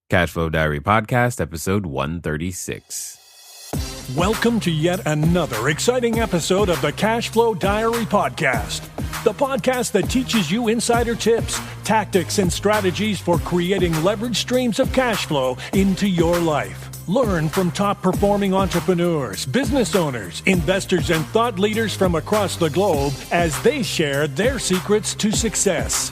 Cashflow Diary Podcast, episode 136. Welcome to yet another exciting episode of the Cashflow Diary Podcast, the podcast that teaches you insider tips, tactics, and strategies for creating leverage streams of cash flow into your life. Learn from top-performing entrepreneurs, business owners, investors, and thought leaders from across the globe as they share their secrets to success.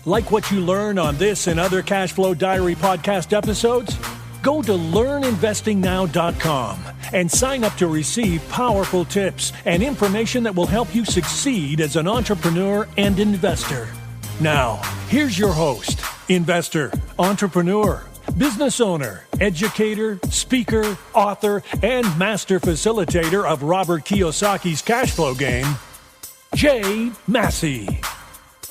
Like what you learn on this and other Cashflow Diary podcast episodes? Go to learninvestingnow.com and sign up to receive powerful tips and information that will help you succeed as an entrepreneur and investor. Now, here's your host, investor, entrepreneur, business owner, educator, speaker, author, and master facilitator of Robert Kiyosaki's Cashflow game, Jay Massey.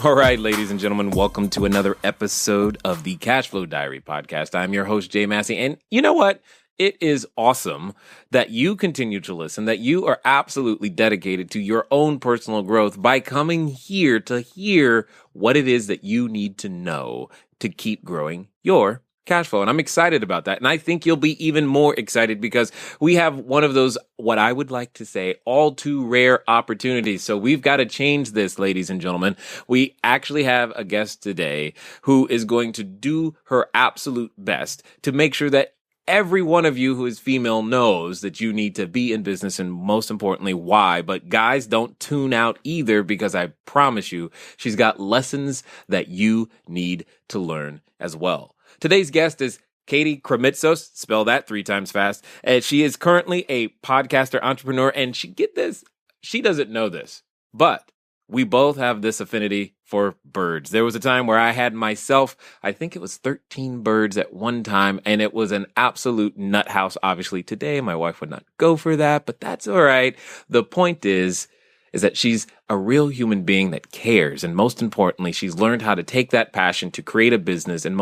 All right, ladies and gentlemen, welcome to another episode of the Cashflow Diary Podcast. I'm your host, Jay Massey, and you know what? It is awesome that you continue to listen, that you are absolutely dedicated to your own personal growth by coming here to hear what it is that you need to know to keep growing your cash flow. And I'm excited about that. And I think you'll be even more excited because we have one of those, what I would like to say, all too rare opportunities. So we've got to change this, ladies and gentlemen. We actually have a guest today who is going to do her absolute best to make sure that every one of you who is female knows that you need to be in business and most importantly, why. But guys, don't tune out either because I promise you, she's got lessons that you need to learn as well. Today's guest is Katie Krimitsos, spell that 3 times fast. She is currently a podcaster, entrepreneur, and get this, she doesn't know this, but we both have this affinity for birds. There was a time where I had myself, I think it was 13 birds at one time, and it was an absolute nut house. Obviously, today my wife would not go for that, but that's all right. The point is that she's a real human being that cares. And most importantly, she's learned how to take that passion to create a business and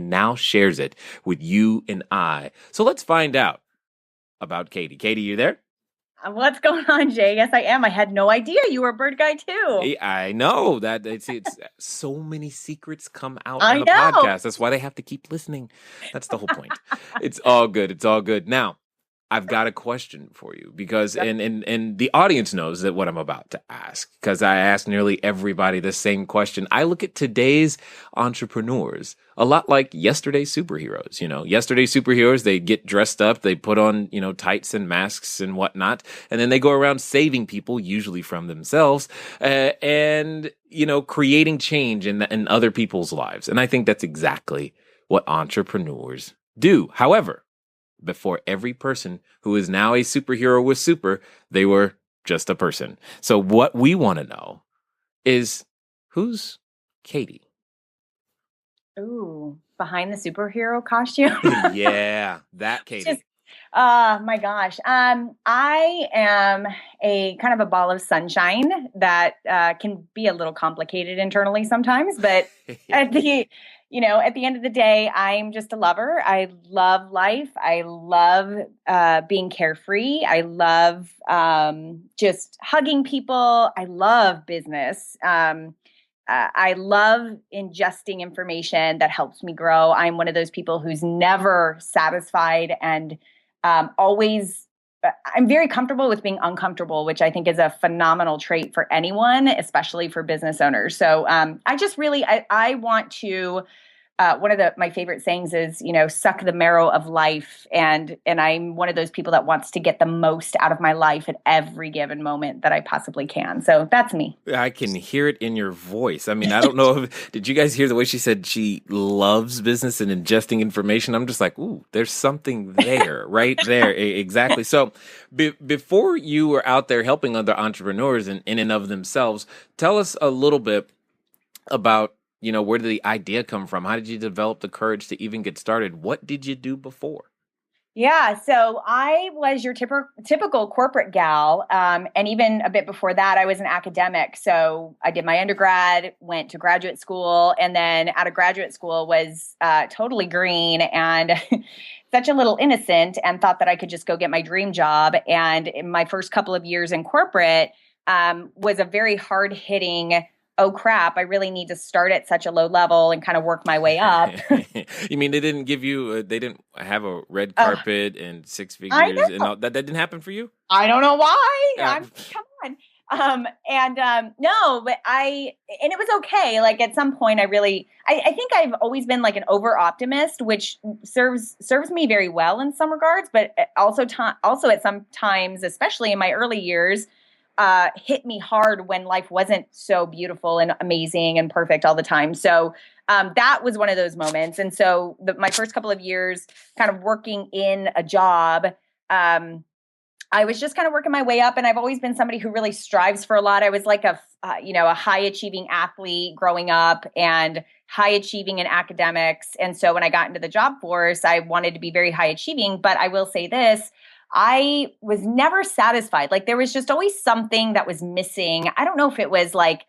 now shares it with you and I. So let's find out about Katie. Katie, you there? What's going on, Jay? Yes, I am. I had no idea you were a bird guy too. I know that it's so many secrets come out on the podcast. That's why they have to keep listening. That's the whole point. It's all good. It's all good. Now, I've got a question for you because, and the audience knows that what I'm about to ask, because I ask nearly everybody the same question. I look at today's entrepreneurs a lot like yesterday's superheroes. You know, yesterday's superheroes, they get dressed up, they put on, tights and masks and whatnot, and then they go around saving people, usually from themselves, and, creating change in other people's lives. And I think that's exactly what entrepreneurs do. However, before every person who is now a superhero was super, they were just a person. So what we want to know is, who's Katie? Ooh, behind the superhero costume? Yeah, that Katie. My gosh. I am a kind of a ball of sunshine that can be a little complicated internally sometimes, but at the end of the day, I'm just a lover. I love life. I love being carefree. I love just hugging people. I love business. I love ingesting information that helps me grow. I'm one of those people who's never satisfied and always, I'm very comfortable with being uncomfortable, which I think is a phenomenal trait for anyone, especially for business owners. So I just really, I want to, one of my favorite sayings is, suck the marrow of life. And I'm one of those people that wants to get the most out of my life at every given moment that I possibly can. So that's me. I can hear it in your voice. I mean, I don't know did you guys hear the way she said she loves business and ingesting information? I'm just like, ooh, there's something there, right there. Exactly. So before you were out there helping other entrepreneurs in and of themselves, tell us a little bit about, where did the idea come from? How did you develop the courage to even get started? What did you do before? Yeah, so I was your typical corporate gal, and even a bit before that, I was an academic. So I did my undergrad, went to graduate school, and then out of graduate school was totally green and such a little innocent, and thought that I could just go get my dream job. And in my first couple of years in corporate was a very hard-hitting oh crap, I really need to start at such a low level and kind of work my way up. You mean they didn't give you, they didn't have a red Uh, carpet and six I figures and know. all that? That didn't happen for you? I don't know why. Uh, Come on. No, but and it was okay. Like at some point I think I've always been like an over optimist, which serves me very well in some regards, but also at some times, especially in my early years, hit me hard when life wasn't so beautiful and amazing and perfect all the time. So that was one of those moments. And so my first couple of years kind of working in a job, I was just kind of working my way up, and I've always been somebody who really strives for a lot. I was like a high achieving athlete growing up and high achieving in academics. And so when I got into the job force, I wanted to be very high achieving, but I will say this, I was never satisfied. Like there was just always something that was missing. I don't know if it was like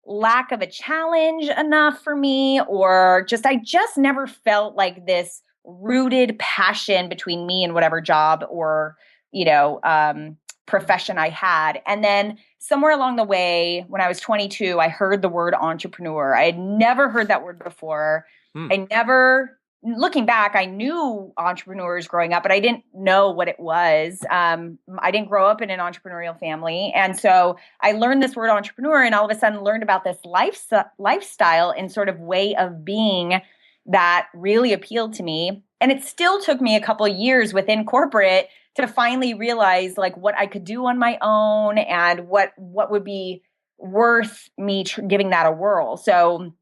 lack of a challenge enough for me, or I just never felt like this rooted passion between me and whatever job or profession I had. And then somewhere along the way, when I was 22, I heard the word entrepreneur. I had never heard that word before. Looking back, I knew entrepreneurs growing up, but I didn't know what it was. I didn't grow up in an entrepreneurial family. And so I learned this word entrepreneur and all of a sudden learned about this lifestyle and sort of way of being that really appealed to me. And it still took me a couple of years within corporate to finally realize like what I could do on my own and what would be worth me giving that a whirl. So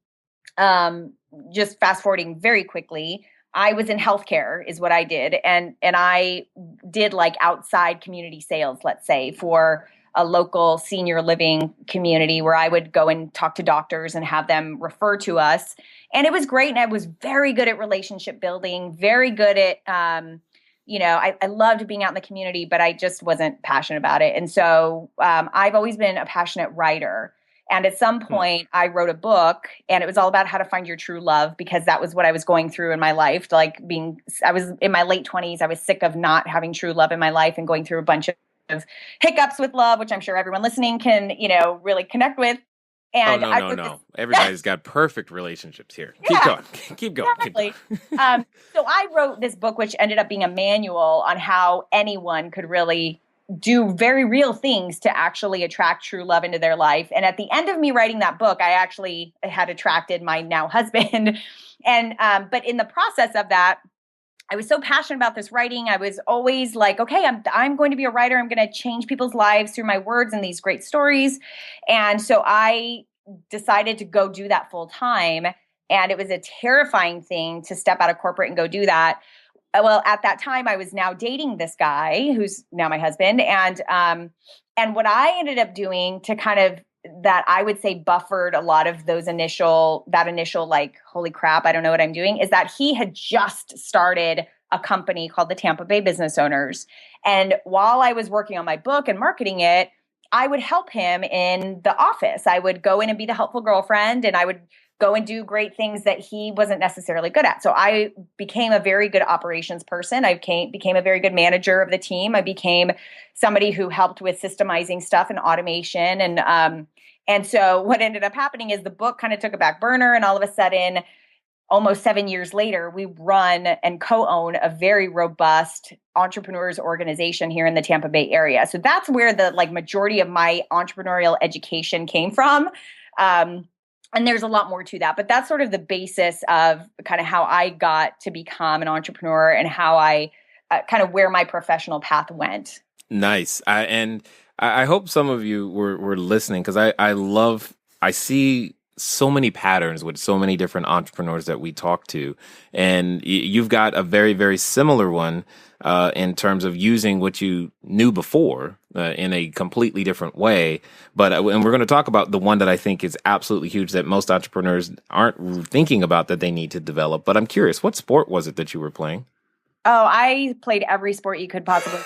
just fast forwarding very quickly, I was in healthcare is what I did. And I did like outside community sales, let's say, for a local senior living community where I would go and talk to doctors and have them refer to us. And it was great. And I was very good at relationship building, very good at, I loved being out in the community, but I just wasn't passionate about it. And so I've always been a passionate writer. And at some point I wrote a book and it was all about how to find your true love, because that was what I was going through in my life. I was in my late 20s. I was sick of not having true love in my life and going through a bunch of hiccups with love, which I'm sure everyone listening can, really connect with. And no. Everybody's got perfect relationships here. Yeah, Keep going. exactly. So I wrote this book, which ended up being a manual on how anyone could really do very real things to actually attract true love into their life. And at the end of me writing that book, I actually had attracted my now husband. And but in the process of that, I was so passionate about this writing. I was always like, okay, I'm going to be a writer. I'm going to change people's lives through my words and these great stories. And so I decided to go do that full time. And it was a terrifying thing to step out of corporate and go do that. Well, at that time, I was now dating this guy who's now my husband. And what I ended up doing to kind of that I would say buffered a lot of that initial like, holy crap, I don't know what I'm doing, is that he had just started a company called the Tampa Bay Business Owners. And while I was working on my book and marketing it, I would help him in the office. I would go in and be the helpful girlfriend, and I would go and do great things that he wasn't necessarily good at. So I became a very good operations person. I became a very good manager of the team. I became somebody who helped with systemizing stuff and automation. And so what ended up happening is the book kind of took a back burner, and all of a sudden, almost 7 years later, we run and co-own a very robust entrepreneurs organization here in the Tampa Bay area. So that's where the majority of my entrepreneurial education came from. And there's a lot more to that, but that's sort of the basis of kind of how I got to become an entrepreneur and how I kind of where my professional path went. Nice. I hope some of you were listening, because I see so many patterns with so many different entrepreneurs that we talk to. And you've got a very, very similar one in terms of using what you knew before in a completely different way. But and we're going to talk about the one that I think is absolutely huge that most entrepreneurs aren't thinking about that they need to develop. But I'm curious, what sport was it that you were playing? Oh, I played every sport you could possibly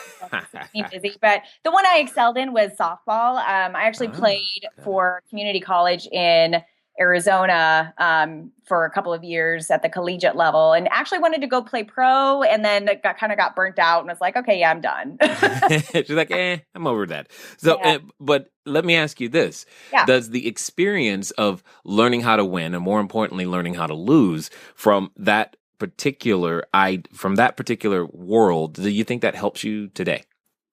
keep busy, but the one I excelled in was softball. I actually played for community college in Arizona for a couple of years at the collegiate level, and actually wanted to go play pro, and then got burnt out and was like, okay, yeah, I'm done. She's like, I'm over that. So, Yeah. but let me ask you this. Yeah. Does the experience of learning how to win and more importantly, learning how to lose from that particular world, do you think that helps you today?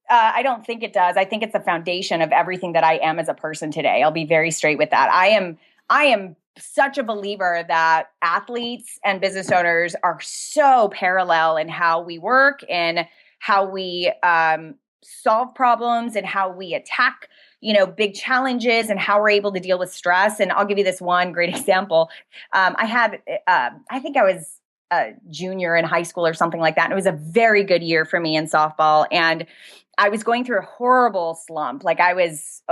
I don't think it does. I think it's the foundation of everything that I am as a person today. I'll be very straight with that. I am such a believer that athletes and business owners are so parallel in how we work and how we solve problems and how we attack, big challenges and how we're able to deal with stress. And I'll give you this one great example. I think I was a junior in high school or something like that. And it was a very good year for me in softball. And I was going through a horrible slump. Like I was,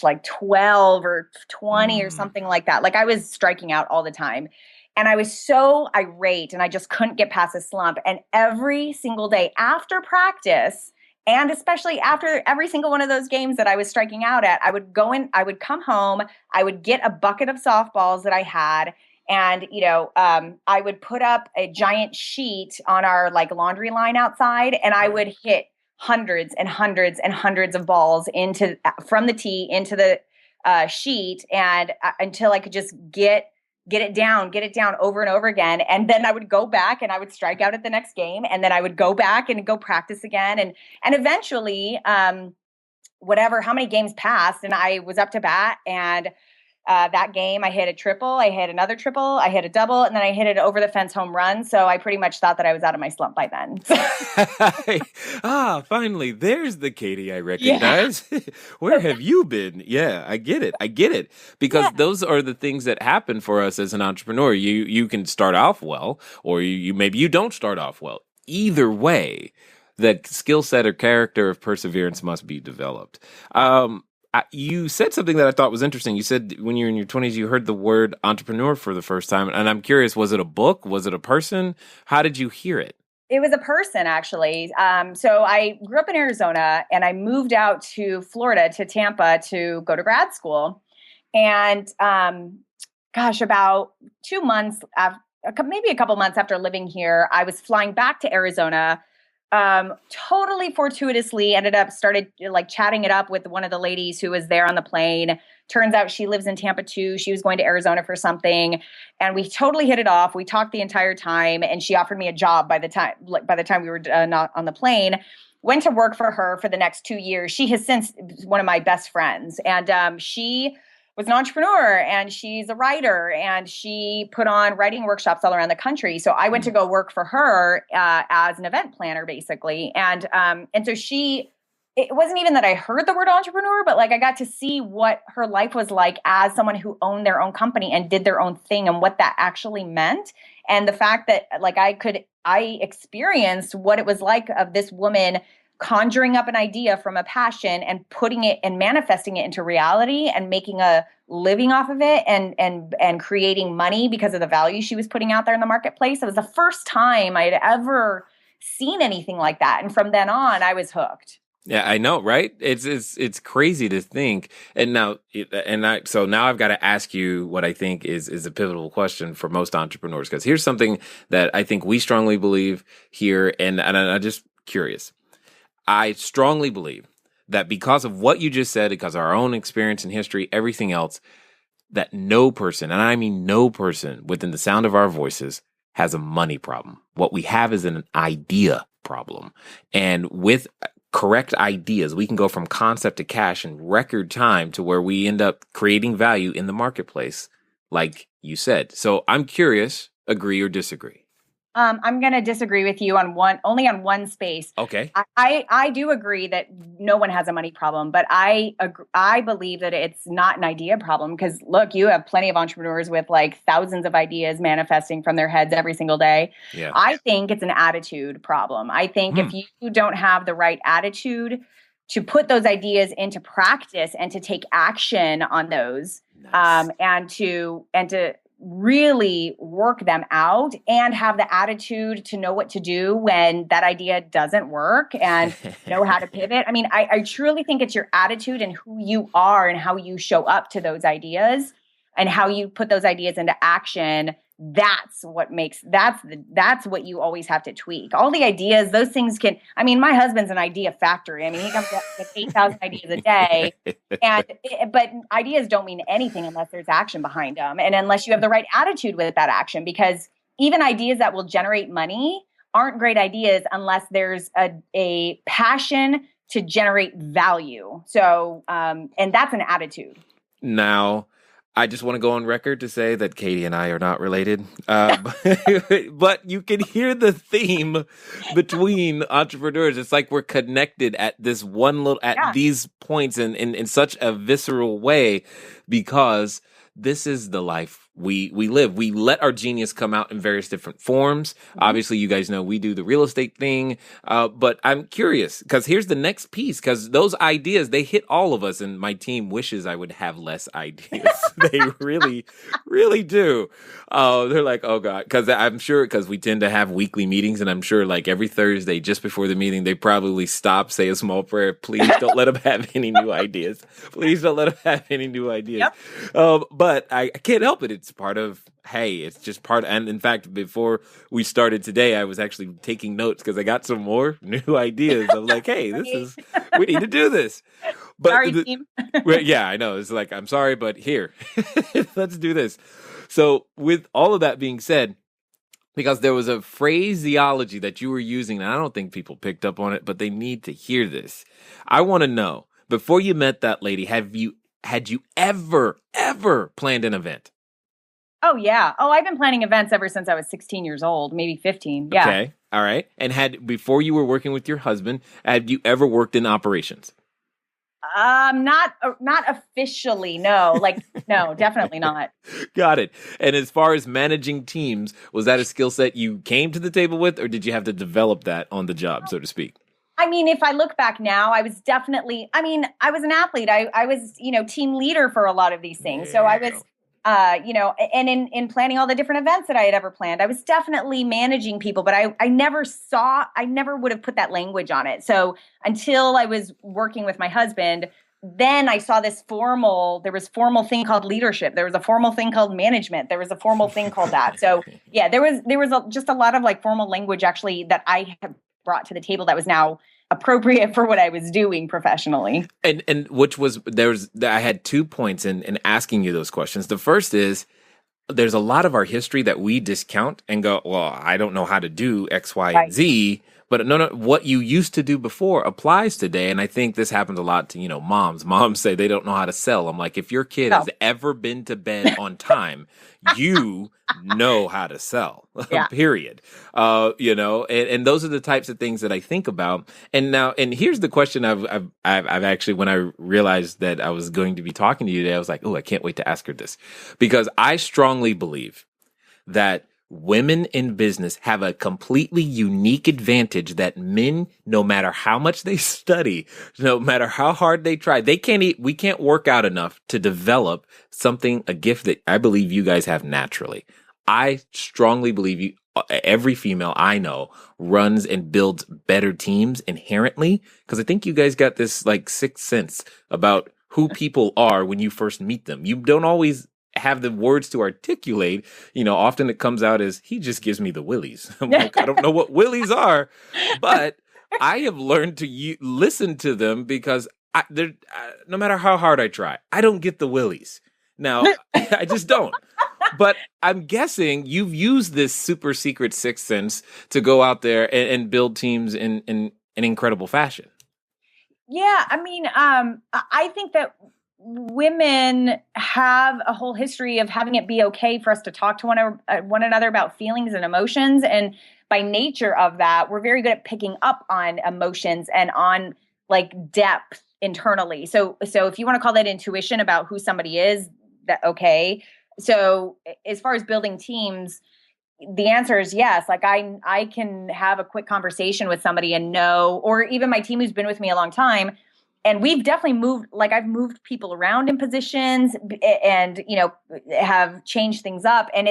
like 12 or 20 or something like that. Like I was striking out all the time. And I was so irate and I just couldn't get past the slump. And every single day after practice, and especially after every single one of those games that I was striking out at, I would come home, I would get a bucket of softballs that I had. And, I would put up a giant sheet on our laundry line outside, and I would hit hundreds and hundreds and hundreds of balls from the tee into the sheet, and until I could just get it down over and over again. And then I would go back and I would strike out at the next game, and then I would go back and go practice again. And eventually, how many games passed, and I was up to bat, and that game, I hit a triple, I hit another triple, I hit a double, and then I hit it over the fence home run. So I pretty much thought that I was out of my slump by then. Finally, there's the Katie I recognize. Yeah. Where have you been? Yeah, I get it. Because those are the things that happen for us as an entrepreneur. You can start off well, or maybe you don't start off well. Either way, the skill set or character of perseverance must be developed. You said something that I thought was interesting. You said when you were in your 20s, you heard the word entrepreneur for the first time. And I'm curious, was it a book? Was it a person? How did you hear it? It was a person, actually. So I grew up in Arizona, and I moved out to Florida, to Tampa, to go to grad school. And about 2 months, maybe a couple months after living here, I was flying back to Arizona. Totally fortuitously started chatting it up with one of the ladies who was there on the plane. Turns out she lives in Tampa too. She was going to Arizona for something, and we totally hit it off. We talked the entire time, and she offered me a job by the time we were not on the plane. Went to work for her for the next 2 years. She has since one of my best friends, and she was an entrepreneur, and she's a writer, and she put on writing workshops all around the country. So I went to go work for her as an event planner, basically. And so it wasn't even that I heard the word entrepreneur, but I got to see what her life was like as someone who owned their own company and did their own thing, and what that actually meant. And the fact that I experienced what it was like of this woman conjuring up an idea from a passion and putting it and manifesting it into reality and making a living off of it and creating money because of the value she was putting out there in the marketplace. It was the first time I'd ever seen anything like that. And from then on, I was hooked. Yeah, I know, right? It's crazy to think. So now I've got to ask you what I think is a pivotal question for most entrepreneurs, because here's something that I think we strongly believe here. And I'm just curious. I strongly believe that because of what you just said, because of our own experience and history, everything else, that no person, and I mean no person within the sound of our voices, has a money problem. What we have is an idea problem. And with correct ideas, we can go from concept to cash in record time to where we end up creating value in the marketplace, like you said. So I'm curious, agree or disagree? I'm going to disagree with you only on one space. Okay. I do agree that no one has a money problem, but I believe that it's not an idea problem, because look, you have plenty of entrepreneurs with thousands of ideas manifesting from their heads every single day. Yeah. I think it's an attitude problem. I think if you don't have the right attitude to put those ideas into practice and to take action on those, nice. and to really work them out and have the attitude to know what to do when that idea doesn't work and know how to pivot. I mean, I truly think it's your attitude and who you are and how you show up to those ideas and how you put those ideas into action, that's what you always have to tweak. All the ideas, those things my husband's an idea factory. I mean, he comes up with 8,000 ideas a day, but ideas don't mean anything unless there's action behind them. And unless you have the right attitude with that action, because even ideas that will generate money aren't great ideas unless there's a passion to generate value. So, and that's an attitude. Now, I just want to go on record to say that Katie and I are not related, but you can hear the theme between entrepreneurs. It's like we're connected at this these points in such a visceral way, because this is the life we live. We let our genius come out in various different forms. Obviously, you guys know we do the real estate thing, but I'm curious, because here's the next piece, because those ideas, they hit all of us, and my team wishes I would have less ideas. They really, really do. They're like, oh God, because I'm sure, because we tend to have weekly meetings, and I'm sure like every Thursday, just before the meeting, they probably stop, say a small prayer. Please don't let them have any new ideas. Please don't let them have any new ideas. Yep. But I can't help it. It's part of, it's just part. And in fact, before we started today, I was actually taking notes because I got some more new ideas. I'm like, hey, we need to do this. But sorry, team. Yeah, I know. It's like, I'm sorry, but here, let's do this. So with all of that being said, because there was a phraseology that you were using, and I don't think people picked up on it, but they need to hear this. I want to know, before you met that lady, had you ever planned an event? Oh, yeah. Oh, I've been planning events ever since I was 16 years old, maybe 15. Yeah. Okay. All right. And before you were working with your husband, had you ever worked in operations? Not officially. No, no, definitely not. Got it. And as far as managing teams, was that a skill set you came to the table with, or did you have to develop that on the job, so to speak? I mean, if I look back now, I was definitely, I was an athlete. I was, team leader for a lot of these things. So I was, and in planning all the different events that I had ever planned, I was definitely managing people, but I never would have put that language on it. So until I was working with my husband, then I saw there was formal thing called leadership. There was a formal thing called management. There was a formal thing called that. So yeah, there was just a lot of like formal language actually that I have brought to the table that was now appropriate for what I was doing professionally. And I had 2 points in asking you those questions. The first is, there's a lot of our history that we discount and go, well, I don't know how to do X, Y, and Z. But no, what you used to do before applies today. And I think this happens a lot to, moms. Moms say they don't know how to sell. I'm like, if your kid has ever been to bed on time, you know how to sell, period. And those are the types of things that I think about. And here's the question I've actually, when I realized that I was going to be talking to you today, I was like, oh, I can't wait to ask her this, because I strongly believe that women in business have a completely unique advantage that men, no matter how much they study, no matter how hard they try, we can't work out enough to develop a gift that I believe you guys have naturally. I strongly believe every female I know runs and builds better teams inherently, because I think you guys got this like sixth sense about who people are when you first meet them. You don't always have the words to articulate. Often it comes out as, he just gives me the willies. I'm like, I don't know what willies are, but I have learned to listen to them, because no matter how hard I try, I don't get the willies. Now, I just don't. But I'm guessing you've used this super secret sixth sense to go out there and build teams in an incredible fashion. Yeah, I think that women have a whole history of having it be okay for us to talk to one another about feelings and emotions. And by nature of that, we're very good at picking up on emotions and on like depth internally. So if you want to call that intuition about who somebody is, that okay. So as far as building teams, the answer is yes. Like I can have a quick conversation with somebody and know, or even my team who's been with me a long time, and we've definitely moved, like I've moved people around in positions and, have changed things up. And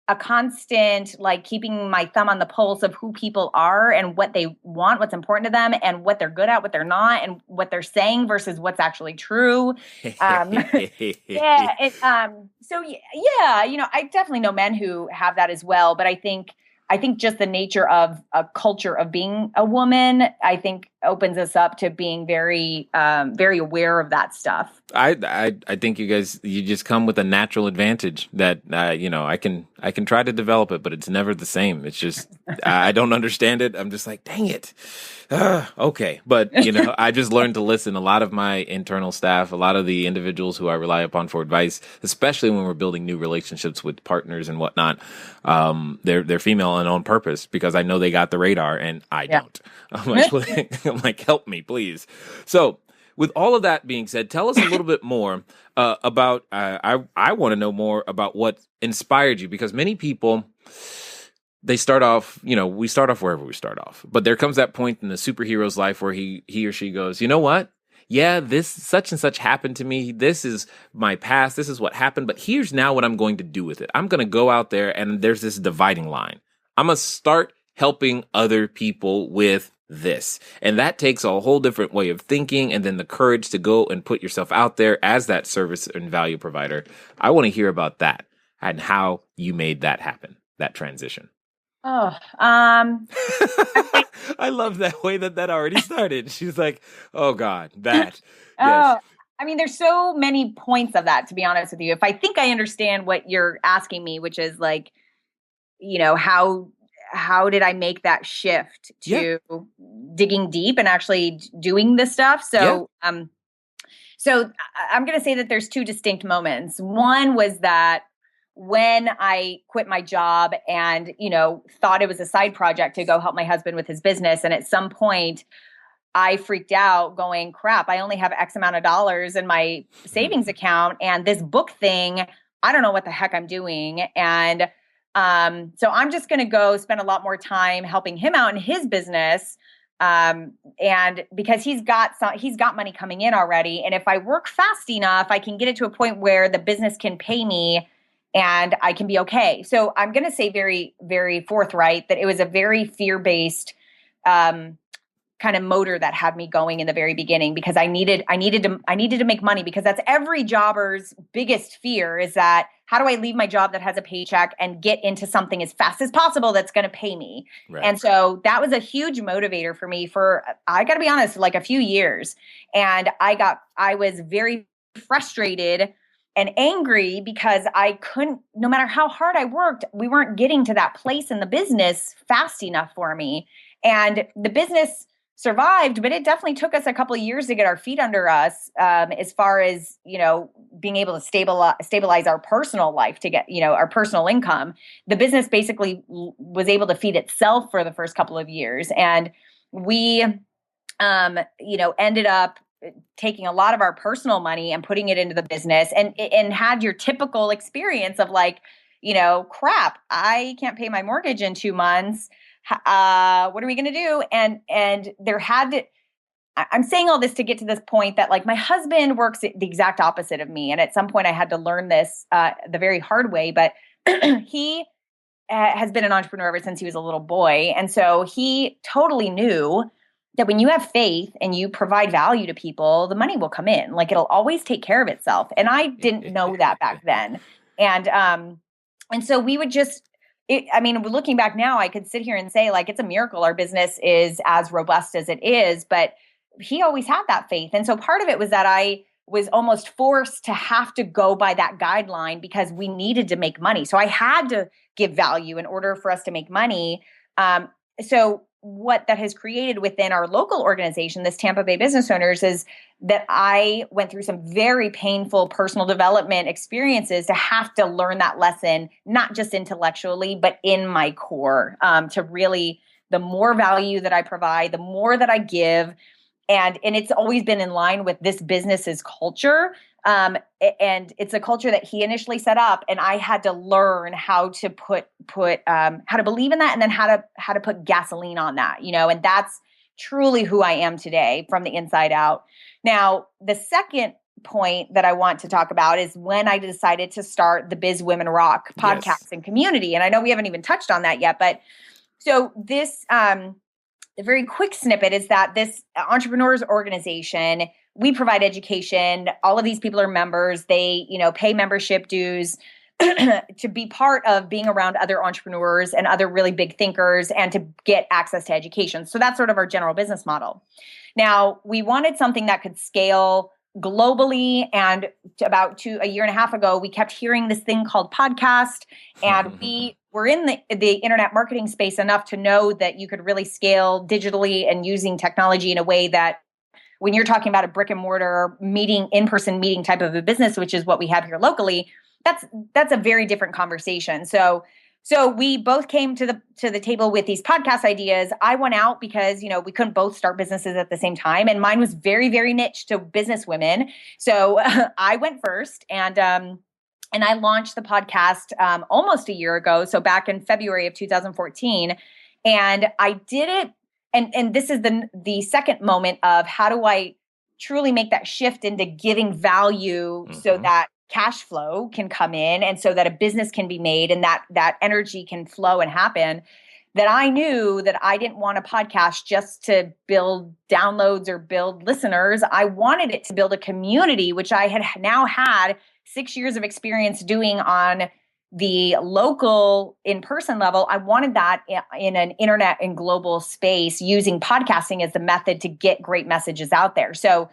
a constant, like keeping my thumb on the pulse of who people are and what they want, what's important to them, and what they're good at, what they're not, and what they're saying versus what's actually true. Yeah. Yeah, I definitely know men who have that as well, but I think just the nature of a culture of being a woman, I think opens us up to being very, very aware of that stuff. I think you just come with a natural advantage that I can try to develop it, but it's never the same. It's just I don't understand it. I'm just like, dang it. Okay, but I just learned to listen. A lot of my internal staff, a lot of the individuals who I rely upon for advice, especially when we're building new relationships with partners and whatnot, they're female and on purpose because I know they got the radar and I don't. I'm like, help me, please. So, with all of that being said, tell us a little bit more about. I want to know more about what inspired you, because many people, they start off. We start off wherever we start off, but there comes that point in the superhero's life where he or she goes, you know what? Yeah, this such and such happened to me. This is my past. This is what happened. But here's now what I'm going to do with it. I'm going to go out there, and there's this dividing line. I'm going to start helping other people with this. And that takes a whole different way of thinking, and then the courage to go and put yourself out there as that service and value provider. I want to hear about that and how you made that happen, that transition. Oh, I love that way that already started. She's like, oh God, that. Yes. I mean, there's so many points of that, to be honest with you. If I think I understand what you're asking me, which is like, how did I make that shift to digging deep and actually doing this stuff? So, so I'm going to say that there's two distinct moments. One was that when I quit my job and, thought it was a side project to go help my husband with his business. And at some point I freaked out going, crap, I only have X amount of dollars in my savings account. And this book thing, I don't know what the heck I'm doing. And so I'm just going to go spend a lot more time helping him out in his business. And because he's got money coming in already. And if I work fast enough, I can get it to a point where the business can pay me and I can be okay. So I'm going to say very, very forthright that it was a very fear-based, kind of motor that had me going in the very beginning, because I needed to make money, because that's every jobber's biggest fear, is that how do I leave my job that has a paycheck and get into something as fast as possible that's going to pay me? Right. And so that was a huge motivator for me for, I got to be honest, like a few years. And I was very frustrated and angry because I couldn't, no matter how hard I worked, we weren't getting to that place in the business fast enough for me. And the business survived, but it definitely took us a couple of years to get our feet under us, as far as, being able to stabilize our personal life, to get, our personal income. The business basically was able to feed itself for the first couple of years. And we, ended up taking a lot of our personal money and putting it into the business, and had your typical experience of like, crap, I can't pay my mortgage in 2 months. What are we going to do? And there had to, I'm saying all this to get to this point that like my husband works the exact opposite of me. And at some point I had to learn this, the very hard way, but he has been an entrepreneur ever since he was a little boy. And so he totally knew that when you have faith and you provide value to people, the money will come in. Like it'll always take care of itself. And I didn't know that back then. And so we would just, looking back now, I could sit here and say like, it's a miracle our business is as robust as it is, but he always had that faith. And so part of it was that I was almost forced to have to go by that guideline because we needed to make money. So I had to give value in order for us to make money. So what that has created within our local organization, this Tampa Bay Business Owners, is that I went through some very painful personal development experiences to have to learn that lesson, not just intellectually, but in my core, to really, the more value that I provide, the more that I give. And it's always been in line with this business's culture. And it's a culture that he initially set up, and I had to learn how to put how to believe in that, and then how to put gasoline on that, and that's truly who I am today from the inside out. Now, the second point that I want to talk about is when I decided to start the Biz Women Rock podcast and community. And I know we haven't even touched on that yet, but so this, the very quick snippet is that this entrepreneurs organization, we provide education. All of these people are members. They, pay membership dues to be part of being around other entrepreneurs and other really big thinkers and to get access to education. So that's sort of our general business model. Now, we wanted something that could scale globally, and about a year and a half ago, we kept hearing this thing called podcast, and we were in the internet marketing space enough to know that you could really scale digitally and using technology in a way that when you're talking about a brick and mortar meeting, in-person meeting type of a business, which is what we have here locally, that's a very different conversation. So we both came to the table with these podcast ideas. I went out because, we couldn't both start businesses at the same time. And mine was very, very niche to business women. So I went first and I launched the podcast almost a year ago. So back in February of 2014. And I did it. And this is the second moment of how do I truly make that shift into giving value so that cash flow can come in and so that a business can be made and that energy can flow and happen, that I knew that I didn't want a podcast just to build downloads or build listeners. I wanted it to build a community, which I had now had 6 years of experience doing on the local in-person level. I wanted that in an internet and global space using podcasting as the method to get great messages out there. So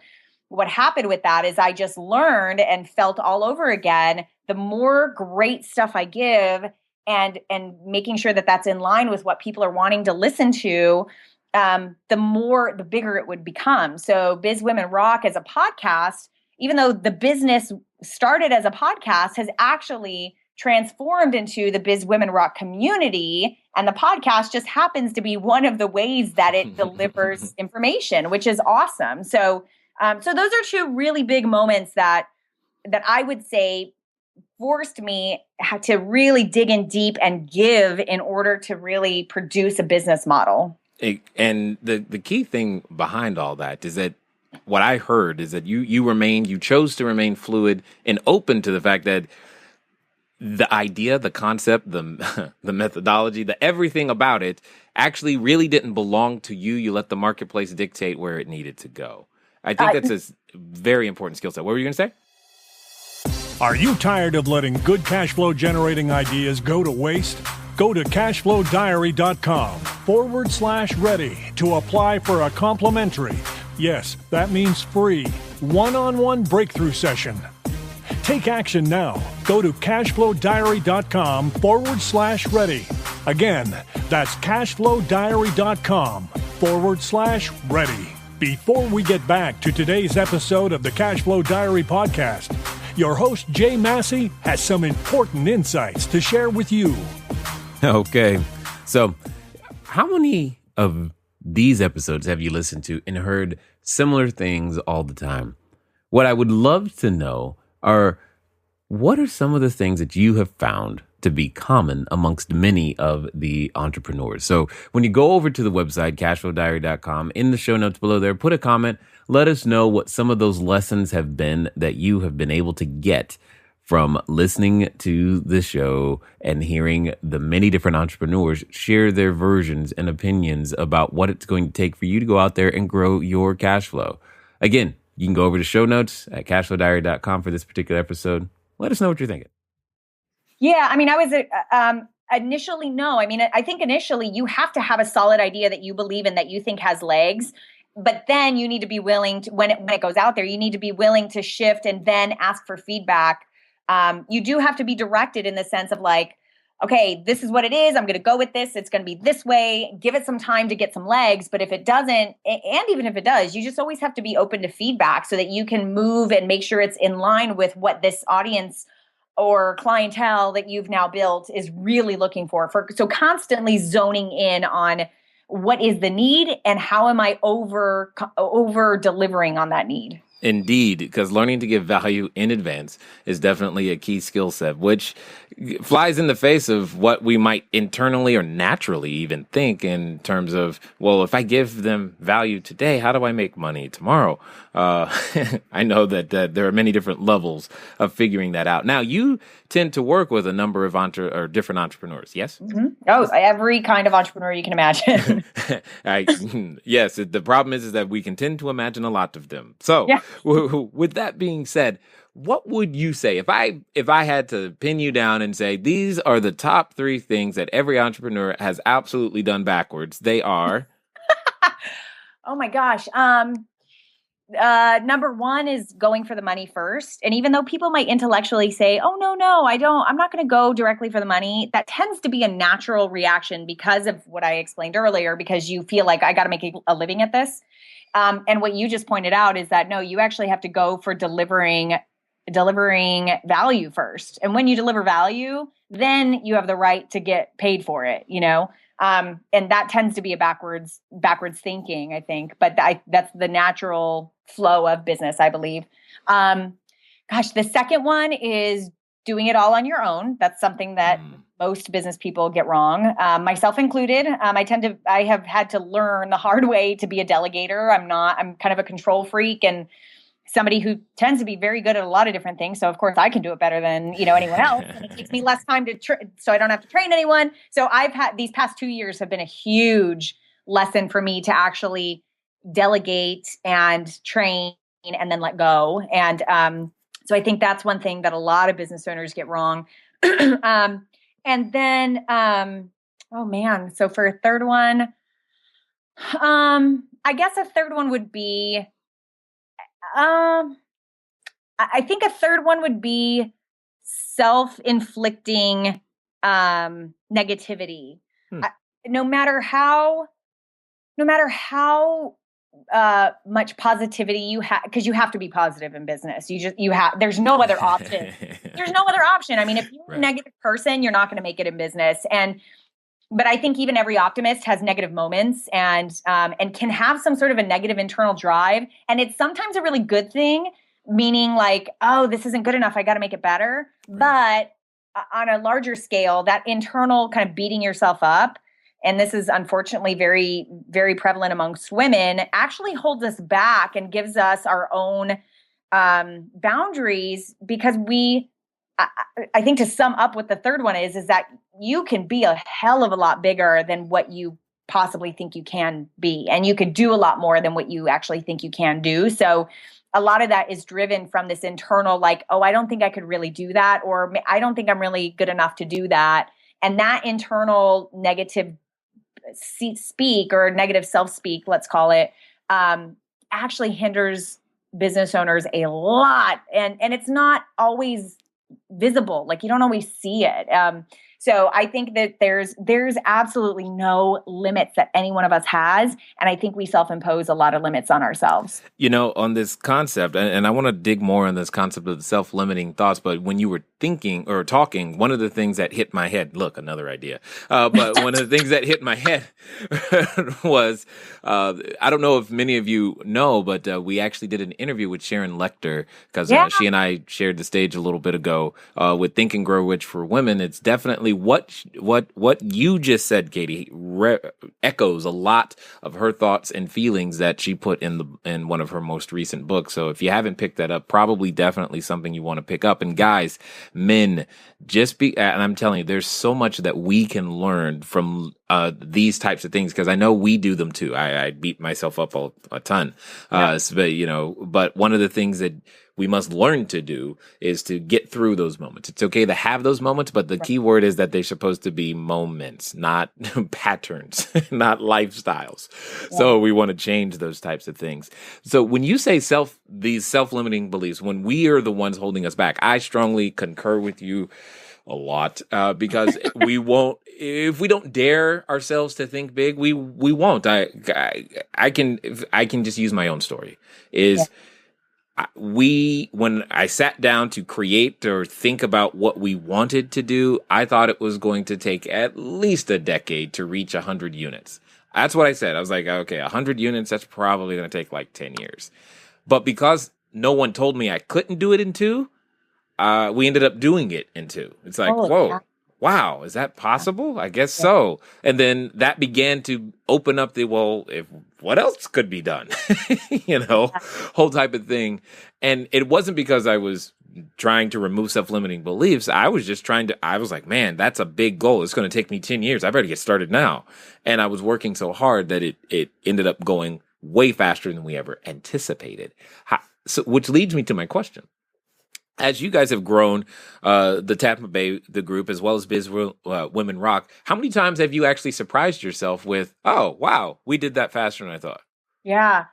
what happened with that is I just learned and felt all over again, the more great stuff I give and making sure that that's in line with what people are wanting to listen to, the bigger it would become. So Biz Women Rock as a podcast, even though the business started as a podcast, has actually transformed into the Biz Women Rock community. And the podcast just happens to be one of the ways that it delivers information, which is awesome. So those are two really big moments that I would say forced me to really dig in deep and give in order to really produce a business model. And the key thing behind all that is that what I heard is that you chose to remain fluid and open to the fact that the idea, the concept, the methodology, the everything about it actually really didn't belong to you. You let the marketplace dictate where it needed to go. I think that's a very important skill set. What were you going to say? Are you tired of letting good cash flow generating ideas go to waste? Go to cashflowdiary.com/ready to apply for a complimentary, yes, that means free, one-on-one breakthrough session. Take action now. Go to cashflowdiary.com/ready. Again, that's cashflowdiary.com/ready. Before we get back to today's episode of the Cashflow Diary podcast, your host, Jay Massey, has some important insights to share with you. Okay. So, how many of these episodes have you listened to and heard similar things all the time? What I would love to know are, what are some of the things that you have found to be common amongst many of the entrepreneurs? So when you go over to the website, cashflowdiary.com, in the show notes below there, put a comment. Let us know what some of those lessons have been that you have been able to get from listening to the show and hearing the many different entrepreneurs share their versions and opinions about what it's going to take for you to go out there and grow your cash flow. Again, you can go over to show notes at cashflowdiary.com for this particular episode. Let us know what you're thinking. Yeah, I mean, I was initially no. I mean, I think initially you have to have a solid idea that you believe in, that you think has legs. But then you need to be willing to, when it goes out there, you need to be willing to shift and then ask for feedback. You do have to be directed in the sense of like, okay, this is what it is. I'm going to go with this. It's going to be this way. Give it some time to get some legs. But if it doesn't, and even if it does, you just always have to be open to feedback so that you can move and make sure it's in line with what this audience or clientele that you've now built is really looking for. So constantly zoning in on what is the need and how am I over delivering on that need. Indeed, because learning to give value in advance is definitely a key skill set, which flies in the face of what we might internally or naturally even think in terms of, well, if I give them value today, how do I make money tomorrow? I know that there are many different levels of figuring that out. Now, you tend to work with a number of different entrepreneurs, yes? Mm-hmm. Oh, every kind of entrepreneur you can imagine. Yes, the problem is that we can tend to imagine a lot of them. So, Yeah. with that being said, what would you say if I had to pin you down and say these are the top 3 things that every entrepreneur has absolutely done backwards? They are. Oh my gosh. Number 1 is going for the money first. And even though people might intellectually say, oh, no, I'm not going to go directly for the money. That tends to be a natural reaction because of what I explained earlier, because you feel like I got to make a living at this. And what you just pointed out is that, no, you actually have to go for delivering value first. And when you deliver value, then you have the right to get paid for it, and that tends to be a backwards thinking, I think, but that's the natural flow of business, I believe. The second one is doing it all on your own. That's something that most business people get wrong, myself included. I have had to learn the hard way to be a delegator. I'm kind of a control freak and somebody who tends to be very good at a lot of different things. So of course I can do it better than, anyone else. And it takes me less time so I don't have to train anyone. So these past 2 years have been a huge lesson for me to actually delegate and train and then let go. And so I think that's one thing that a lot of business owners get wrong. And then, so for a third one, I guess a third one would be, I think a third one would be self-inflicting negativity. No matter how much positivity you have, because you have to be positive in business. There's no other option. There's no other option. I mean, if you're a negative person, you're not going to make it in business. But I think even every optimist has negative moments and can have some sort of a negative internal drive. And it's sometimes a really good thing, meaning like, oh, this isn't good enough. I got to make it better. Right. But on a larger scale, that internal kind of beating yourself up, and this is unfortunately very, very prevalent amongst women, actually holds us back and gives us our own boundaries, because I think to sum up what the third one is that you can be a hell of a lot bigger than what you possibly think you can be. And you could do a lot more than what you actually think you can do. So a lot of that is driven from this internal, like, oh, I don't think I could really do that. Or I don't think I'm really good enough to do that. And that internal negative speak or negative self-speak, let's call it, actually hinders business owners a lot. And it's not always visible. Like you don't always see it. So I think that there's absolutely no limits that any one of us has. And I think we self-impose a lot of limits on ourselves. On this concept, and I want to dig more on this concept of the self-limiting thoughts, but when you were thinking or talking, one of the things that hit my head, look, another idea, but one of the things that hit my head was, I don't know if many of you know, but we actually did an interview with Sharon Lecter, because she and I shared the stage a little bit ago with Think and Grow Rich for Women. It's definitely what you just said, Katie, echoes a lot of her thoughts and feelings that she put in one of her most recent books. So if you haven't picked that up, probably definitely something you want to pick up. And guys, men, and I'm telling you, there's so much that we can learn from these types of things, because I know we do them too. I beat myself up a ton. But one of the things that we must learn to do is to get through those moments. It's okay to have those moments, but the key word is that they're supposed to be moments, not patterns, not lifestyles. Yeah. So we want to change those types of things. So when you say these self-limiting beliefs, when we are the ones holding us back, I strongly concur with you a lot, because we won't, if we don't dare ourselves to think big, we won't. I can just use my own story when I sat down to create or think about what we wanted to do, I thought it was going to take at least a decade to reach 100 units. That's what I said. I was like, okay, 100 units, that's probably going to take like 10 years. But because no one told me I couldn't do it in 2, we ended up doing it in 2. It's like, whoa. Yeah. Wow, is that possible? I guess so. And then that began to open up if what else could be done, whole type of thing. And it wasn't because I was trying to remove self-limiting beliefs. I was just I was like, man, that's a big goal. It's going to take me 10 years. I better get started now. And I was working so hard that it ended up going way faster than we ever anticipated. Which leads me to my question. As you guys have grown, the Tampa Bay, the group, as well as Women Rock, how many times have you actually surprised yourself with, oh, wow, we did that faster than I thought? Yeah,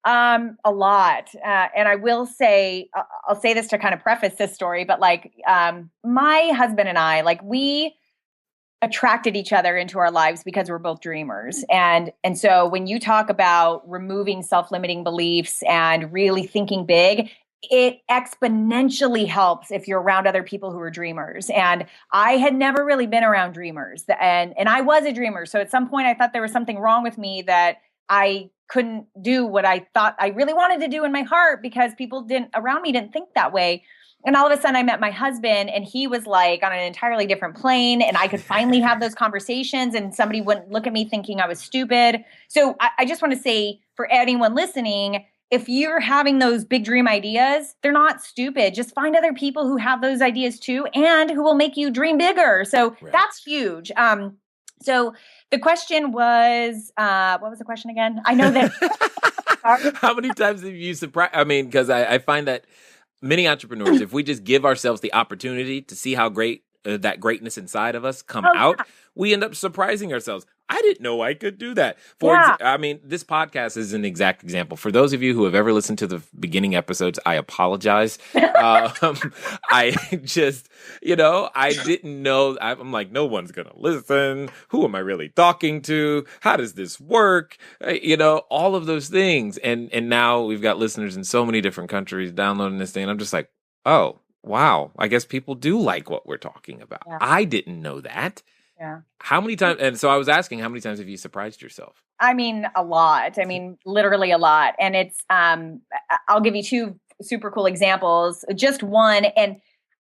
a lot. And I will say, I'll say this to kind of preface this story, but my husband and I, we attracted each other into our lives because we're both dreamers. And so when you talk about removing self-limiting beliefs and really thinking big, it exponentially helps if you're around other people who are dreamers. And I had never really been around dreamers, and I was a dreamer. So at some point I thought there was something wrong with me, that I couldn't do what I thought I really wanted to do in my heart because people around me didn't think that way. And all of a sudden I met my husband, and he was on an entirely different plane, and I could finally have those conversations, and somebody wouldn't look at me thinking I was stupid. So I just want to say, for anyone listening, if you're having those big dream ideas, they're not stupid. Just find other people who have those ideas too, and who will make you dream bigger. So That's huge. So the question was, what was the question again? I know that. How many times have you surprised? I mean, because I find that many entrepreneurs, if we just give ourselves the opportunity to see how great that greatness inside of us come out, we end up surprising ourselves. I didn't know I could do that. This podcast is an exact example. For those of you who have ever listened to the beginning episodes, I apologize. I just, I didn't know. I'm like, no one's going to listen. Who am I really talking to? How does this work? All of those things. And now we've got listeners in so many different countries downloading this thing. And I'm just like, oh, wow. I guess people do like what we're talking about. Yeah. I didn't know that. Yeah. How many times? And so I was asking, how many times have you surprised yourself? I mean, a lot. I mean, literally a lot. And it's, I'll give you 2 super cool examples. Just one, and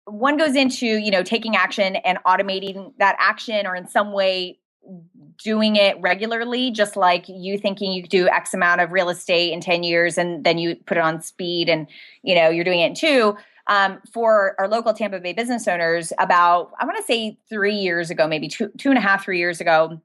one goes into, taking action and automating that action, or in some way doing it regularly, just like you thinking you could do X amount of real estate in 10 years, and then you put it on speed, and, you're doing it in 2. For our local Tampa Bay business owners, about, I want to say 3 years ago, maybe 2.5, 3 years ago,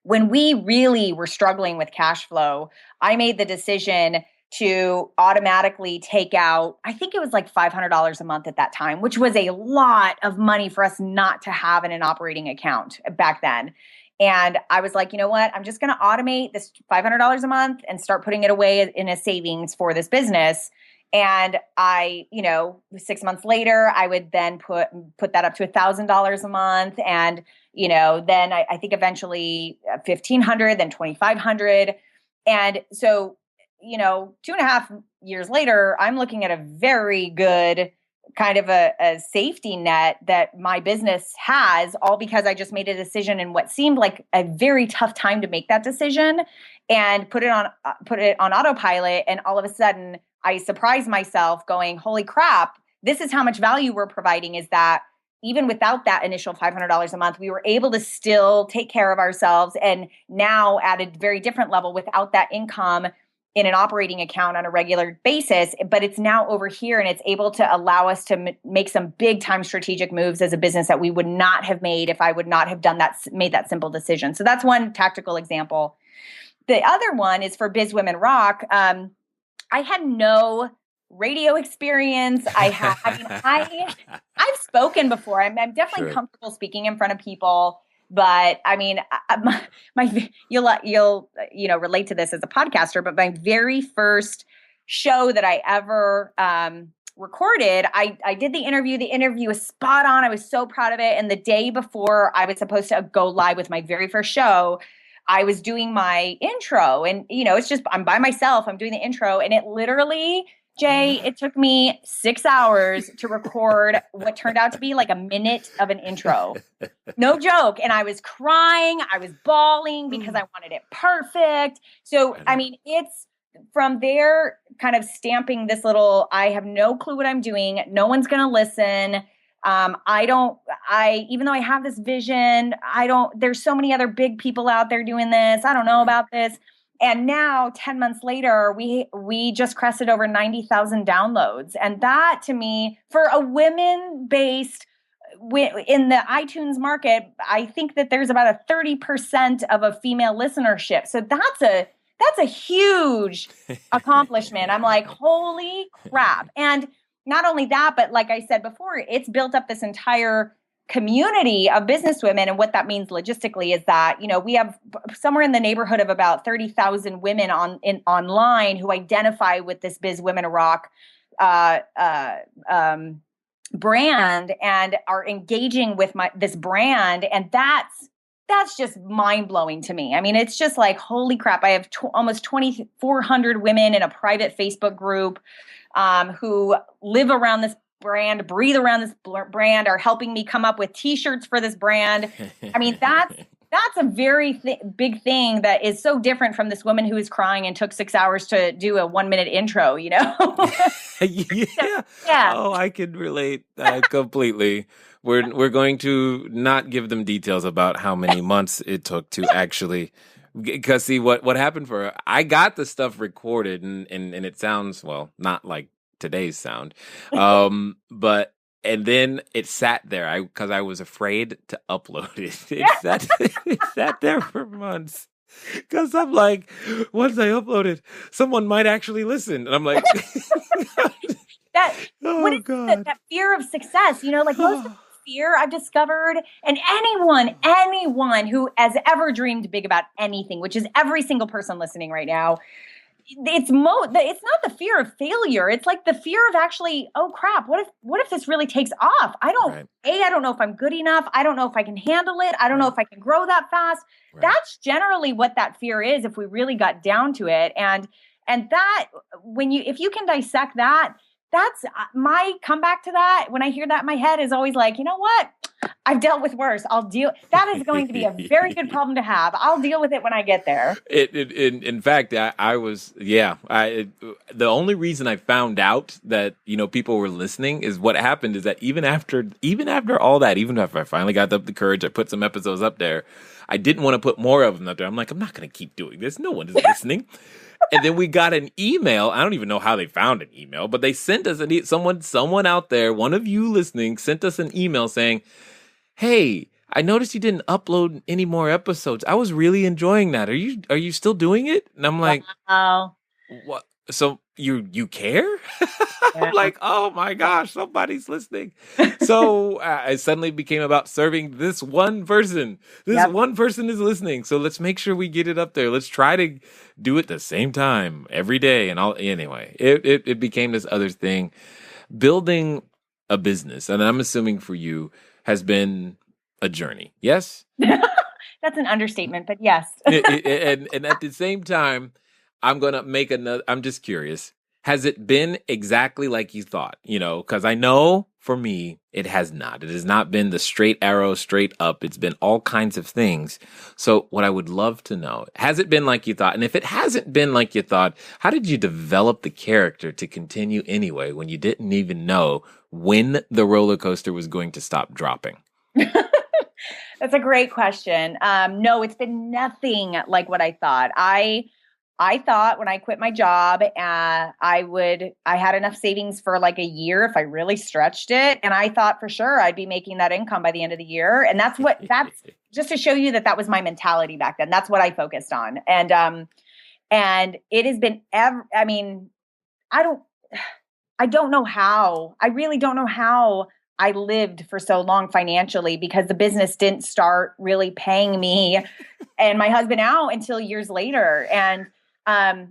when we really were struggling with cash flow, I made the decision to automatically take out, I think it was $500 a month at that time, which was a lot of money for us not to have in an operating account back then. And I was like, you know what? I'm just going to automate this $500 a month and start putting it away in a savings for this business. And I, 6 months later, I would then put that up to $1,000 a month. And, then I think eventually $1,500, then $2,500. And so, 2.5 years later, I'm looking at a very good kind of a safety net that my business has, all because I just made a decision in what seemed like a very tough time to make that decision, and put it on autopilot. And all of a sudden I surprised myself going, holy crap, this is how much value we're providing, is that even without that initial $500 a month, we were able to still take care of ourselves. And now at a very different level without that income in an operating account on a regular basis, but it's now over here, and it's able to allow us to make some big time strategic moves as a business that we would not have made if I would not have made that simple decision. So that's one tactical example. The other one is for Biz Women Rock. I had no radio experience. I've spoken before. I'm definitely comfortable speaking in front of people, but I mean, you'll relate to this as a podcaster, but my very first show that I ever recorded, I did the interview. The interview was spot on. I was so proud of it. And the day before I was supposed to go live with my very first show, I was doing my intro, and, it's just, I'm by myself, I'm doing the intro, and it literally, Jay, it took me 6 hours to record what turned out to be a minute of an intro. No joke. And I was crying, I was bawling because I wanted it perfect. So, I mean, from there, kind of stamping this little, I have no clue what I'm doing. No one's going to listen. Even though I have this vision, there's so many other big people out there doing this. I don't know about this. And now 10 months later, we just crested over 90,000 downloads. And that to me, for a women-based in the iTunes market, I think that there's about a 30% of a female listenership. So that's a huge accomplishment. I'm like, holy crap. And not only that, but like I said before, it's built up this entire community of businesswomen. And what that means logistically is that, we have somewhere in the neighborhood of about 30,000 women online who identify with this Biz Women Rock brand and are engaging with this brand. And that's just mind blowing to me. I mean, it's just like, holy crap. I have almost 2,400 women in a private Facebook group who live around this brand, breathe around this brand, are helping me come up with t-shirts for this brand. I mean, that's a very big thing that is so different from this woman who is crying and took 6 hours to do a 1-minute intro, Yeah. Yeah. Oh, I can relate completely. We're going to not give them details about how many months it took to actually, because see what happened for her. I got the stuff recorded and it sounds, well, not like today's sound. But and then it sat there because I was afraid to upload it. It sat there for months. Because I'm like, once I upload it, someone might actually listen. And I'm like, that fear of success, like most of the fear I've discovered, and anyone who has ever dreamed big about anything, which is every single person listening right now, it's not the fear of failure. It's like the fear of actually, oh crap, what if this really takes off? I don't know if I'm good enough. I don't know if I can handle it. I don't know if I can grow that fast. Right. That's generally what that fear is if we really got down to it. And that if you can dissect that, that's my comeback to that. When I hear that in my head is always like, you know what? I've dealt with worse. That is going to be a very good problem to have. I'll deal with it when I get there. In fact, the only reason I found out that, people were listening is what happened is that even after all that, even after I finally got up the courage, I put some episodes up there. I didn't want to put more of them up there. I'm like, I'm not going to keep doing this. No one is listening. And then we got an email. I don't even know how they found an email, but they sent us someone out there, one of you listening, sent us an email saying, hey, I noticed you didn't upload any more episodes. I was really enjoying that. Are you still doing it? And I'm like, wow. What? So you care? I'm like, oh my gosh, somebody's listening. So it suddenly became about serving this one person. One person is listening. So let's make sure we get it up there. Let's try to do it the same time every day. And anyway, it became this other thing. Building a business, and I'm assuming for you, has been a journey. Yes? That's an understatement, but yes. and at the same time, I'm going to make another, I'm just curious. Has it been exactly like you thought? Because I know for me, it has not. It has not been the straight arrow, straight up. It's been all kinds of things. So what I would love to know, has it been like you thought? And if it hasn't been like you thought, how did you develop the character to continue anyway when you didn't even know when the roller coaster was going to stop dropping? That's a great question. No, it's been nothing like what I thought. I thought when I quit my job, I had enough savings for like a year if I really stretched it. And I thought for sure I'd be making that income by the end of the year. And that's just to show you that was my mentality back then. That's what I focused on. And it has been, I don't know how. I really don't know how I lived for so long financially, because the business didn't start really paying me and my husband out until years later. And I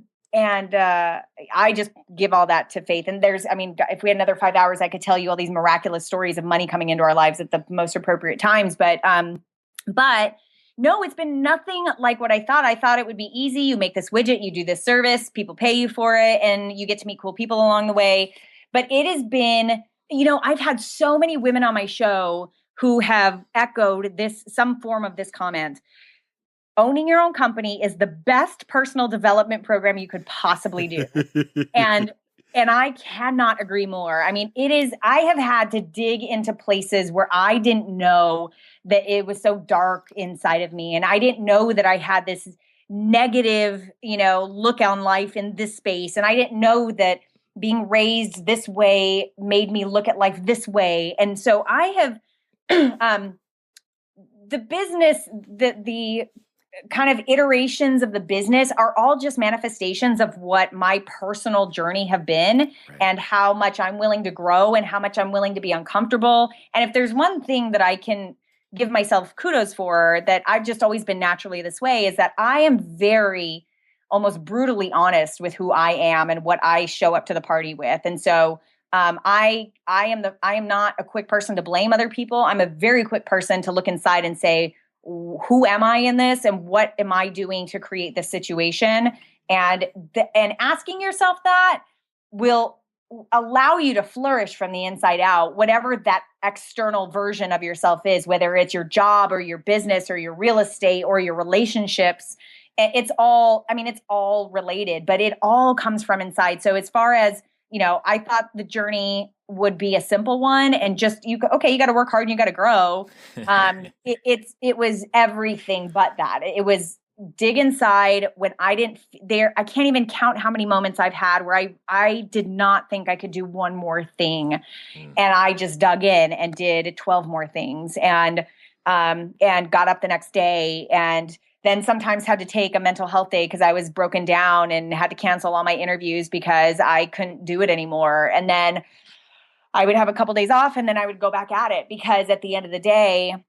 just give all that to faith. And if we had another 5 hours, I could tell you all these miraculous stories of money coming into our lives at the most appropriate times. But no, it's been nothing like what I thought. I thought it would be easy. You make this widget, you do this service, people pay you for it, and you get to meet cool people along the way. But it has been, I've had so many women on my show who have echoed some form of this comment. owning your own company is the best personal development program you could possibly do. And I cannot agree more. I mean, I have had to dig into places where I didn't know that it was so dark inside of me. And I didn't know that I had this negative, look on life in this space. And I didn't know that being raised this way made me look at life this way. And so I have, the business, the kind of iterations of the business are all just manifestations of what my personal journey have been, right, and how much I'm willing to grow and how much I'm willing to be uncomfortable. And if there's one thing that I can give myself kudos for, that I've just always been naturally this way, is that I am very, almost brutally honest with who I am and what I show up to the party with. And so I am not a quick person to blame other people. I'm a very quick person to look inside and say, who am I in this, and what am I doing to create this situation? And asking yourself that will allow you to flourish from the inside out, whatever that external version of yourself is, whether it's your job or your business or your real estate or your relationships. It's all related, but it all comes from inside. So as far as, I thought the journey would be a simple one, and just, you got to work hard and you got to grow. It was everything but that. It was dig inside when I can't even count how many moments I've had where I did not think I could do one more thing. And I just dug in and did 12 more things and got up the next day, and then sometimes had to take a mental health day because I was broken down and had to cancel all my interviews because I couldn't do it anymore. And then I would have a couple days off, and then I would go back at it, because at the end of the day,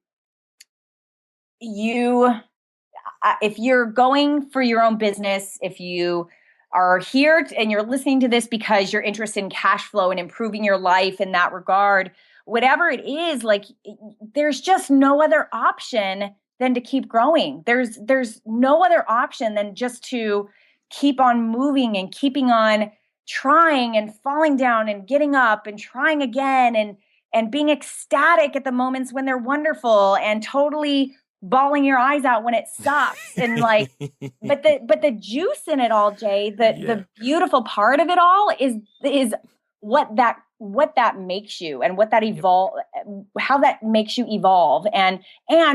if you're going for your own business, if you are here and you're listening to this because you're interested in cash flow and improving your life in that regard, whatever it is, like, there's just no other option than to keep growing. There's no other option than just to keep on moving and keeping on trying and falling down and getting up and trying again and being ecstatic at the moments when they're wonderful and totally bawling your eyes out when it sucks. And like, but the juice in it all, Jay, the beautiful part of it all is what that makes you, and what that how that makes you evolve, and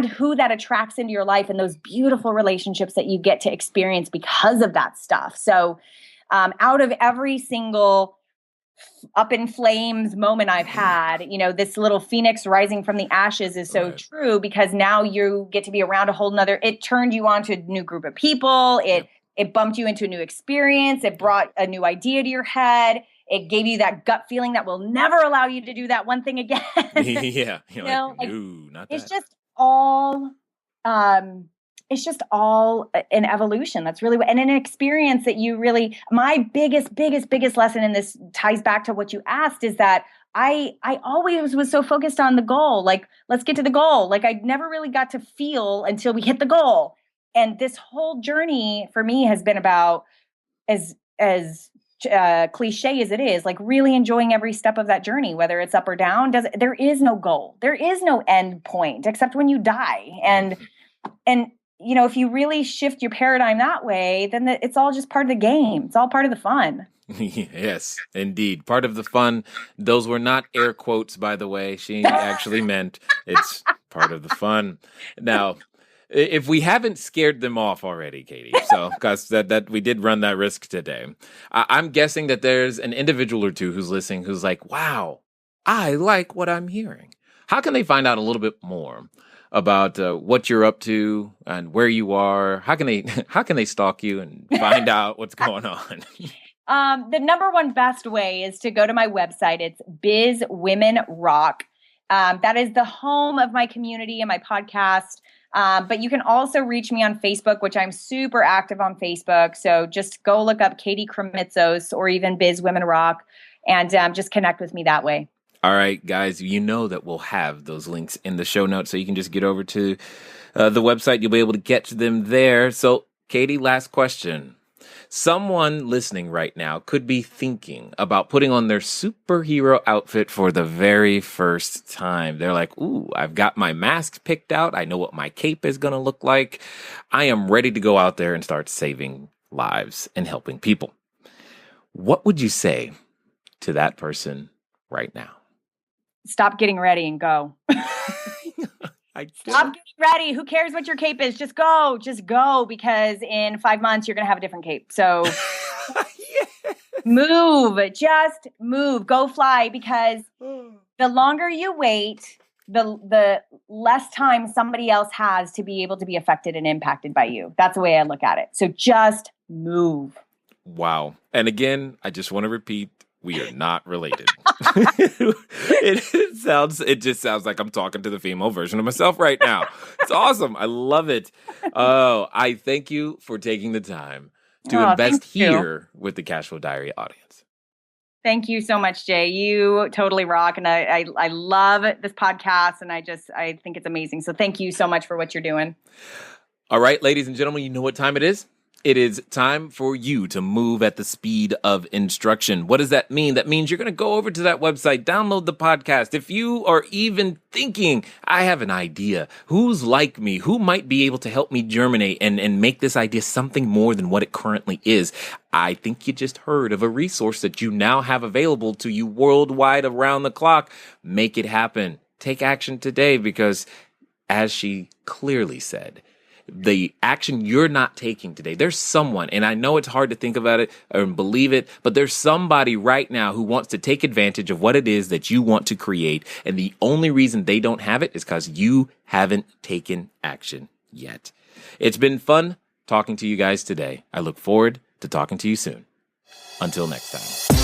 who that attracts into your life, and those beautiful relationships that you get to experience because of that stuff. So out of every single up in flames moment I've had, this little phoenix rising from the ashes is so true, because now you get to be around a whole nother, it turned you on to a new group of people. It bumped you into a new experience. It brought a new idea to your head. It gave you that gut feeling that will never allow you to do that one thing again. Yeah. No, not that. It's just all an evolution. That's really and an experience that you really, my biggest lesson in this ties back to what you asked, is that I always was so focused on the goal. Like, let's get to the goal. Like, I never really got to feel until we hit the goal. And this whole journey for me has been about, as cliche as it is, like really enjoying every step of that journey, whether it's up or down. There is no goal. There is no end point except when you die. And if you really shift your paradigm that way, then it's all just part of the game. It's all part of the fun. Yes, indeed. Part of the fun. Those were not air quotes, by the way. She actually meant it's part of the fun. Now, if we haven't scared them off already, Katie, so because that we did run that risk today, I'm guessing that there's an individual or two who's listening who's like, wow, I like what I'm hearing. How can they find out a little bit more about what you're up to and where you are? How can they stalk you and find out what's going on? The number one best way is to go to my website. It's Biz Women Rock. That is the home of my community and my podcast. But you can also reach me on Facebook, which I'm super active on Facebook. So just go look up Katie Krimitsos or even Biz Women Rock, and just connect with me that way. All right, guys, that we'll have those links in the show notes, so you can just get over to the website. You'll be able to get to them there. So, Katie, last question. Someone listening right now could be thinking about putting on their superhero outfit for the very first time. They're like, ooh, I've got my mask picked out. I know what my cape is going to look like. I am ready to go out there and start saving lives and helping people. What would you say to that person right now? Stop getting ready and go. Stop getting ready. Who cares what your cape is? Just go, because in 5 months, you're going to have a different cape. So just move, go fly, because the longer you wait, the less time somebody else has to be able to be affected and impacted by you. That's the way I look at it. So just move. Wow. And again, I just want to repeat, we are not related. It just sounds like I'm talking to the female version of myself right now. It's awesome. I love it. Oh, I thank you for taking the time to invest here with the Cashflow Diary audience. Thank you so much, Jay. You totally rock. And I love this podcast, and I think it's amazing. So thank you so much for what you're doing. All right, ladies and gentlemen, you know what time it is? It is time for you to move at the speed of instruction. What does that mean? That means you're going to go over to that website, download the podcast. If you are even thinking, I have an idea, who's like me, who might be able to help me germinate and make this idea something more than what it currently is, I think you just heard of a resource that you now have available to you worldwide around the clock. Make it happen. Take action today, because as she clearly said, the action you're not taking today, there's someone, and I know it's hard to think about it or believe it, but there's somebody right now who wants to take advantage of what it is that you want to create. And the only reason they don't have it is because you haven't taken action yet. It's been fun talking to you guys today. I look forward to talking to you soon. Until next time.